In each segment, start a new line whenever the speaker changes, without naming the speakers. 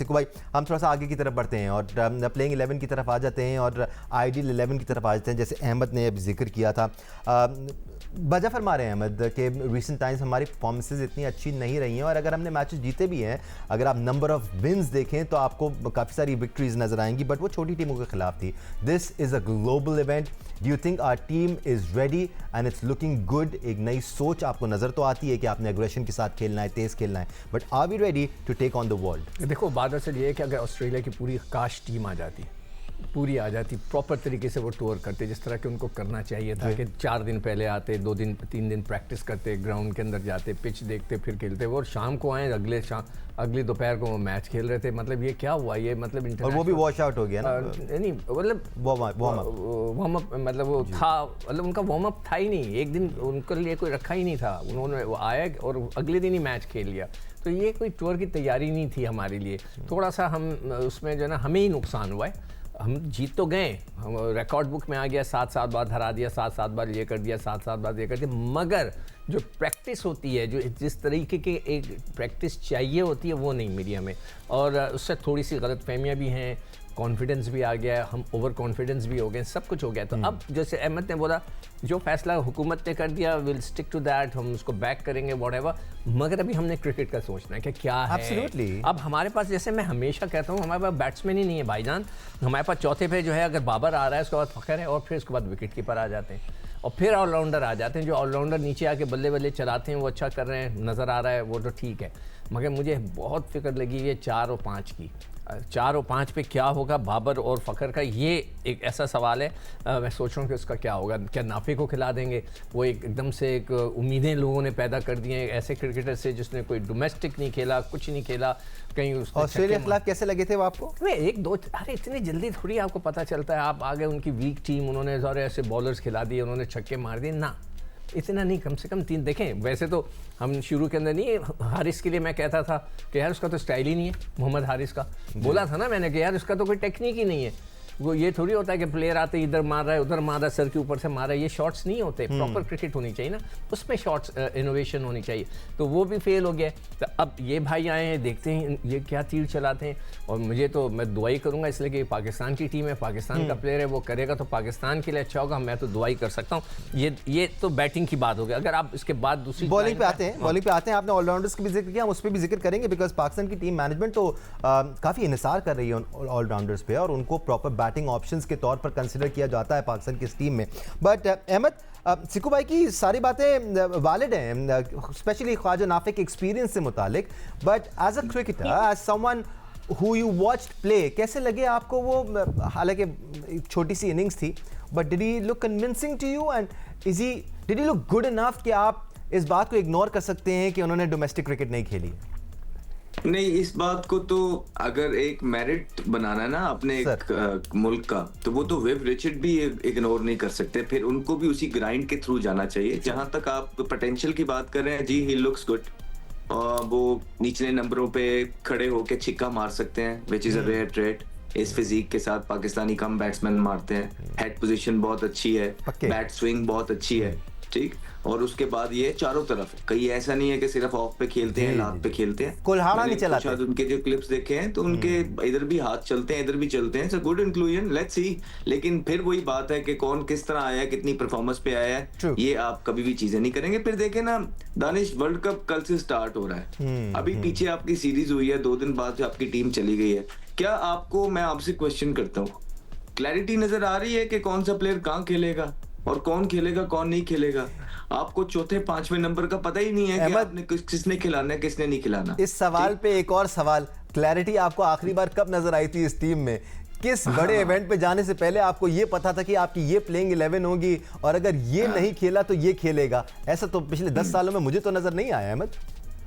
सिक्कू भाई, हम थोड़ा सा आगे की तरफ बढ़ते हैं और प्लेइंग 11 की तरफ आ जाते हैं और आइडियल 11 की तरफ आ जाते हैं, जैसे अहमद ने अब जिक्र किया था। वजह फरमा रहे हैं अहमद कि रिसेंट टाइम्स हमारी परफॉर्मेंसेज इतनी अच्छी नहीं रही हैं और अगर हमने मैचेस जीते भी हैं, अगर आप नंबर ऑफ विन्स देखें तो आपको काफ़ी सारी विक्ट्रीज नजर आएंगी, बट वो छोटी टीमों के खिलाफ थी। This is a global event, do you think our team is ready and it's looking good? एक नई सोच आपको नज़र तो आती है कि आपने एग्रेशन के साथ खेलना है, तेज़ खेलना है, but are we ready to take on the world?
देखो, बात असल ये है कि अगर ऑस्ट्रेलिया की पूरी काश टीम आ जाती, पूरी आ जाती, प्रॉपर तरीके से वो टूर करते जिस तरह के उनको करना चाहिए था, कि 4 दिन पहले आते, 2 दिन 3 दिन प्रैक्टिस करते, ग्राउंड के अंदर जाते, पिच देखते, फिर खेलते, वो और शाम को आए, अगली दोपहर को वो मैच खेल रहे थे। मतलब ये क्या हुआ? ये मतलब
और वो भी वॉश आउट हो गया ना,
नहीं मतलब वार्म अप, मतलब वो था, मतलब उनका वार्म अप था ही नहीं, एक दिन उनके लिए कोई रखा ही नहीं था, उन्होंने वो आया और अगले दिन ही मैच खेल लिया। तो ये कोई टूर की तैयारी नहीं थी हमारे लिए। थोड़ा सा हम उसमें जो है ना, हमें ही नुकसान हुआ है। हम जीत तो गए, हम रिकॉर्ड बुक में आ गया, 7 बार हरा दिया, 7 बार ये कर दिया, 7 बार ये कर दिया, मगर जो प्रैक्टिस होती है, जो जिस तरीके की एक प्रैक्टिस चाहिए होती है, वो नहीं मिली हमें, और उससे थोड़ी सी गलतफहमियां भी हैं, कॉन्फिडेंस भी आ गया, हम ओवर कॉन्फिडेंस भी हो गए, सब कुछ हो गया। तो अब जैसे अहमद ने बोला, जो फैसला हुकूमत ने कर दिया, विल स्टिक टू दैट, हम उसको बैक करेंगे, व्हाटएवर, मगर अभी हमने क्रिकेट का सोचना है कि क्या है।
Absolutely.
अब हमारे पास, जैसे मैं हमेशा कहता हूँ, हमारे पास बैट्समैन ही नहीं है भाईजान। हमारे पास चौथे पे जो है, अगर बाबर आ रहा है, उसके बाद फ़खर है, और फिर उसके बाद विकेट कीपर आ जाते हैं, और फिर ऑलराउंडर आ जाते हैं। जो ऑलराउंडर नीचे आके बल्ले बल्ले चलाते हैं, वो अच्छा कर रहे हैं, नज़र आ रहा है, वो तो ठीक है, मगर मुझे बहुत फिक्र लगी हुई है 4 और 5 की। 4 और 5 पे क्या होगा बाबर और फ़खर का, ये एक ऐसा सवाल है। मैं सोच रहा हूँ कि उसका क्या होगा। क्या नाफे को खिला देंगे? वो एकदम से एक उम्मीदें लोगों ने पैदा कर दी हैं ऐसे क्रिकेटर से जिसने कोई डोमेस्टिक नहीं खेला, कुछ नहीं खेला, कहीं
ऑस्ट्रेलिया के खिलाफ कैसे लगे थे वो आपको?
नहीं, 1-2, अरे इतनी जल्दी थोड़ी आपको पता चलता है। आप आगे उनकी वीक टीम, उन्होंने सारे ऐसे बॉलर्स खिला दिए, उन्होंने छक्के मार दिए ना, इतना नहीं, कम से कम 3। देखें, वैसे तो हम शुरू के अंदर नहीं, हारिस के लिए मैं कहता था कि यार उसका तो स्टाइल ही नहीं है, मोहम्मद हारिस का बोला था ना मैंने कि यार उसका तो कोई टेक्निक ही नहीं है। वो ये थोड़ी होता है कि प्लेयर आते इधर मार रहा है, उधर मार रहा है, सर के ऊपर से मार रहा है, ये शॉट्स नहीं होते। प्रॉपर क्रिकेट होनी चाहिए ना, उसमें शॉट्स इनोवेशन होनी चाहिए, तो वो भी फेल हो गया। तो अब ये भाई आए हैं, देखते हैं ये क्या तीर चलाते हैं, और मुझे तो, मैं दुआई करूंगा, इसलिए कि पाकिस्तान की टीम है, पाकिस्तान का प्लेयर है, वो करेगा तो पाकिस्तान के लिए अच्छा होगा, मैं तो दुआई कर सकता हूँ। ये तो बैटिंग की बात हो गई। अगर आप इसके बाद दूसरी
बॉलिंग पे आते हैं, आपने ऑलराउंडर्स की भी जिक्र किया, हम उस पर भी जिक्र करेंगे, बिकॉज पाकिस्तान की टीम मैनेजमेंट तो काफ़ी इन्हिसार कर रही है ऑलराउंडर्स पे, और उनको प्रॉपर बैटिंग ऑप्शंस के तौर पर कंसिडर किया जाता है पाकिस्तान की इस टीम में। बट अहमद, सिक्कू भाई की सारी बातें वैलिड हैं, स्पेशली ख्वाजा नाफे के एक्सपीरियंस से मुतालिक, but as a cricketer, as someone who you watched play, कैसे लगे आपको वो? हालांकि छोटी सी इनिंग्स थी, but did he look convincing to you and did he look good enough कि आप इस बात को इग्नोर कर सकते हैं कि उन्होंने डोमेस्टिक क्रिकेट नहीं खेली?
नहीं, इस बात को तो अगर एक मेरिट बनाना है ना अपने एक मुल्क का, तो वो तो विव रिचर्ड भी इग्नोर नहीं कर सकते। फिर उनको भी उसी ग्राइंड के थ्रू जाना चाहिए। जहां तक आप पोटेंशियल की बात कर रहे हैं, जी ही लुक्स गुड, वो निचले नंबरों पे खड़े होके छिक्का मार सकते हैं, which is a rare trait. इस फिजिक के साथ पाकिस्तानी कम बैट्समैन मारते हैं। हेड पोजीशन बहुत अच्छी है, बैट स्विंग बहुत अच्छी है, ठीक। और उसके बाद ये चारों तरफ, कहीं ऐसा नहीं है कि सिर्फ ऑफ पे खेलते हैं, लात पे खेलते हैं,
कुल्हाड़ा नहीं चलाते।
शायद उनके जो क्लिप्स देखे हैं तो उनके इधर भी हाथ चलते हैं, इधर भी चलते हैं। Good inclusion, let's see. लेकिन फिर वही बात है कि कौन किस तरह आया है, कितनी परफॉर्मेंस पे आया है, ये आप कभी भी चीजें नहीं करेंगे। फिर देखें ना, दानिश, वर्ल्ड कप कल से स्टार्ट हो रहा है। अभी पीछे आपकी सीरीज हुई है, 2 दिन बाद आपकी टीम चली गई है। क्या आपको, मैं आपसे क्वेश्चन करता हूँ, क्लैरिटी नजर आ रही है कि कौन सा प्लेयर कहाँ खेलेगा और कौन खेलेगा, कौन नहीं खेलेगा? आपको चौथे 5वें नंबर का पता ही नहीं है कि आपने किसने खिलाना है, किसने नहीं खिलाना।
इस सवाल पे एक और सवाल, क्लैरिटी आपको आखिरी बार कब नजर आई थी इस टीम में? किस बड़े इवेंट पे जाने से पहले आपको ये पता था कि आपकी ये प्लेइंग 11 होगी और अगर ये नहीं खेला तो ये खेलेगा? ऐसा तो पिछले 10 सालों में मुझे तो नजर नहीं आया अहमद।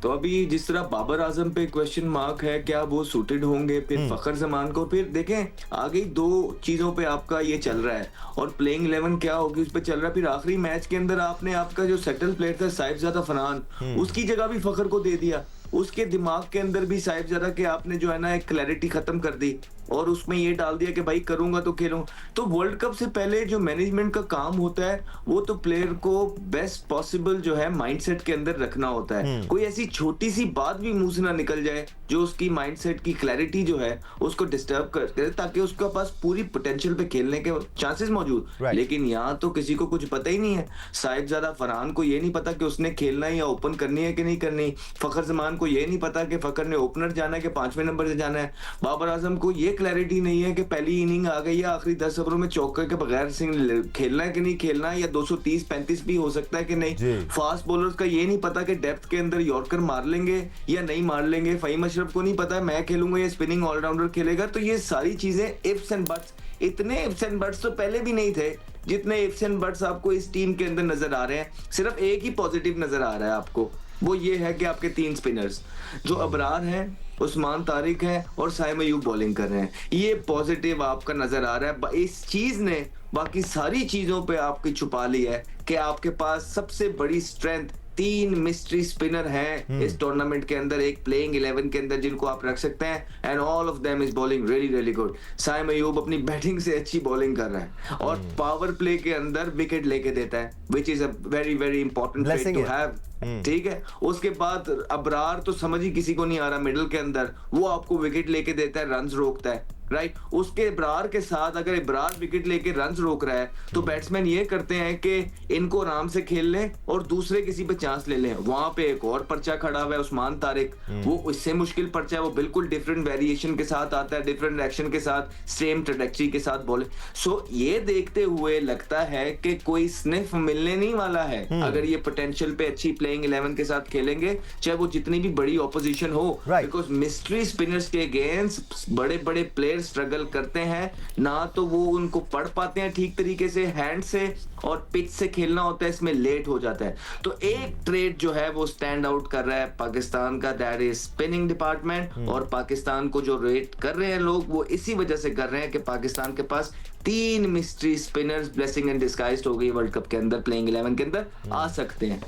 तो अभी जिस तरह बाबर आजम पे क्वेश्चन मार्क है, क्या वो सूटेड होंगे? फिर फखर जमान को, फिर देखें आगे 2 चीजों पे आपका ये चल रहा है, और प्लेइंग 11 क्या होगी उस पे चल रहा है। फिर आखिरी मैच के अंदर आपने आपका जो सेटल प्लेयर था साहिबजादा फरहान, उसकी जगह भी फखर को दे दिया। उसके दिमाग के अंदर भी साहिबजादा के आपने जो है ना एक क्लैरिटी खत्म कर दी, और उसमें ये डाल दिया कि भाई करूंगा तो खेलूं। तो वर्ल्ड कप से पहले जो मैनेजमेंट का काम होता है, वो तो प्लेयर को बेस्ट पॉसिबल जो है माइंडसेट के अंदर रखना होता है। कोई ऐसी छोटी सी बात भी मुंह से ना निकल जाए जो उसकी माइंडसेट की क्लैरिटी जो है उसको डिस्टर्ब करते हैं, ताकि उसके पास पूरी पोटेंशियल पे खेलने के चांसेस मौजूद।
Right.
लेकिन यहाँ तो किसी को कुछ पता ही नहीं है। साहिबजादा फरहान को ये नहीं पता कि उसने खेलना है या ओपन करनी है कि नहीं करनी। फखर जमान को ये नहीं पता कि फखर ने ओपनर जाना है कि 5वें नंबर से जाना है। बाबर आजम को ये क्लैरिटी नहीं है कि पहली इनिंग आ गई है, आखिरी 10 ओवरों में चौके के बगैर खेलना है कि नहीं खेलना है, या 230-35 भी हो सकता है कि नहीं। फास्ट बॉलर्स का ये नहीं पता कि डेप्थ के अंदर यॉर्कर मार लेंगे या नहीं मार लेंगे। फहीम अशरफ को नहीं पता है मैं खेलूंगा या स्पिनिंग ऑलराउंडर खेलेगा। तो ये सारी चीजें इफ्स एंड बट्स, इतने इफ्स एंड बट्स तो पहले भी नहीं थे जितने इफ्स एंड बट्स आपको इस टीम के अंदर नजर आ रहे हैं। सिर्फ एक ही पॉजिटिव नजर आ रहा है आपको, वो ये है कि आपके 3 स्पिनर्स जो अबरार हैं, उस्मान तारिक हैं और साइम अयूब बॉलिंग कर रहे हैं। ये पॉजिटिव आपका नजर आ रहा है। इस चीज ने बाकी सारी चीजों पे आपकी छुपा ली है कि आपके पास सबसे बड़ी स्ट्रेंथ 3 मिस्ट्री स्पिनर हैं इस टूर्नामेंट के अंदर, एक प्लेइंग 11 के अंदर, जिनको आप रख सकते हैं। And all of them is bowling really really good. Saim Ayub अपनी बैटिंग से अच्छी बॉलिंग कर रहा है और पावर प्ले के अंदर विकेट लेके देता है, which is a very very important trait to have. ठीक है, उसके बाद अबरार तो समझ ही किसी को नहीं आ रहा मिडिल के अंदर, वो आपको विकेट लेके देता है, रन्स रोकता है, राइट। उसके इब्रार के साथ अगर इब्रार विकेट लेके रन्स रोक रहा है तो बैट्समैन ये करते हैं कि इनको आराम से खेल लें और दूसरे किसी पे चांस ले लें। वहां पे एक और पर्चा खड़ा हुआ है उस्मान तारिक, वो इससे मुश्किल पर्चा है, वो बिल्कुल डिफरेंट वेरिएशन के साथ आता है, डिफरेंट एक्शन के साथ, सेम ट्रैजेक्टरी के साथ बॉलिंग। सो ये देखते हुए लगता है कि कोई स्निफ मिलने नहीं वाला है अगर ये पोटेंशियल पे अच्छी प्लेइंग 11 के साथ खेलेंगे, चाहे वो जितनी भी बड़ी ऑपोजिशन हो। बिकॉज मिस्ट्री स्पिनर्स के अगेंस्ट बड़े बड़े प्लेयर स्ट्रगल करते हैं, ना तो वो उनको पढ़ पाते हैं ठीक तरीके से हैंड से, और पिच से खेलना होता है इसमें लेट हो जाता है। तो एक ट्रेड जो है वो स्टैंड आउट कर रहा है पाकिस्तान का, दैट इज स्पिनिंग डिपार्टमेंट। और पाकिस्तान को जो रेट कर रहे हैं लोग वो इसी वजह से कर रहे हैं कि पाकिस्तान के पास 3 mystery spinners, blessing and disguised हो गई वर्ल्ड कप के अंदर, प्लेइंग 11 के अंदर आ सकते हैं।